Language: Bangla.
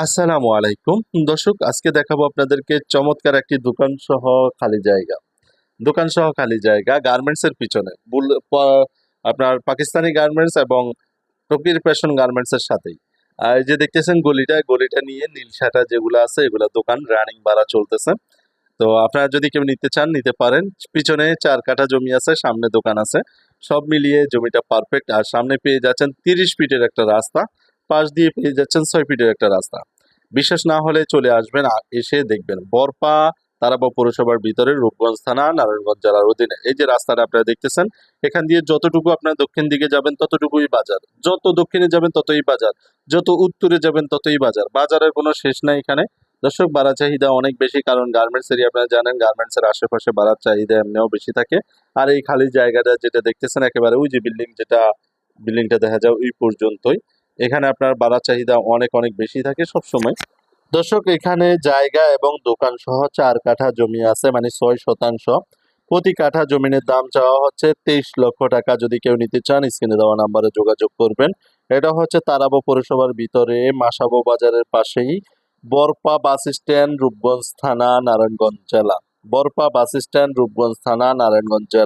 আসসালামু আলাইকুম দর্শক, আজকে দেখাবো আপনাদেরকে চমৎকার একটি দোকান সহ খালি জায়গা গার্মেন্টস এর পিছনে আপনার পাকিস্তানি গার্মেন্টস এবং টকির ফ্যাশন গার্মেন্টস এর সাথেই আর এই যে দেখতেছেন গলিটা নিয়ে নীল শাটা যেগুলো আছে এগুলা দোকান রানিং ভাড়া চলতেছে। তো আপনারা যদি কেউ নিতে চান নিতে পারেন। পিছনে 4 কাঠা জমি আছে, সামনে দোকান আছে, সব মিলিয়ে জমিটা পারফেক্ট। আর সামনে পেয়ে যাচ্ছেন 30 ফিটের একটা রাস্তা, পাশ দিয়ে পেয়ে যাচ্ছেন 6 ফিটের একটা রাস্তা। বিশ্বাস না হলে চলে আসবেন, এসে দেখবেন। বরপা তারাবা পৌরসভার ভিতরে, রূপগঞ্জ থানা, নারায়ণগঞ্জ জেলার অধীনে। এই যে রাস্তাটা আপনারা দেখতেছেন, এখান দিয়ে যতটুকু আপনার দক্ষিণ দিকে যাবেন ততটুকুই বাজার, যত দক্ষিণে যাবেন ততই বাজার, যত উত্তরে যাবেন ততই বাজার। বাজারের কোনো শেষ নাই এখানে। দর্শক, বাড়ার চাহিদা অনেক বেশি, কারণ গার্মেন্টস এরিয়া আপনারা জানেন, গার্মেন্টস এর আশেপাশে বাড়ার চাহিদা এমনিও বেশি থাকে। আর এই খালি জায়গাটা যেটা দেখতেছেন একেবারে ওই যে বিল্ডিংটা দেখা যায় ওই পর্যন্তই। এখানে আপনার বাড়ার চাহিদা অনেক অনেক বেশি থাকে সব সময়। দর্শক, এখানে জায়গা এবং দোকান সহ 4 কাঠা জমি আছে, মানে 6 শতাংশ। প্রতি কাঠা জমিনের দাম চাওয়া হচ্ছে 23 লক্ষ টাকা। যদি কেউ নিতে চান স্ক্রিনে দেওয়া নাম্বারে যোগাযোগ করবেন। এটা হচ্ছে তারাবো পৌরসভার ভিতরে, মাসাবো বাজারের পাশেই, বরপা বাস স্ট্যান্ড, রূপগঞ্জ থানা, নারায়ণগঞ্জ জেলা। বরপা বাস স্ট্যান্ড, রূপগঞ্জ থানা, নারায়ণগঞ্জ জেলা।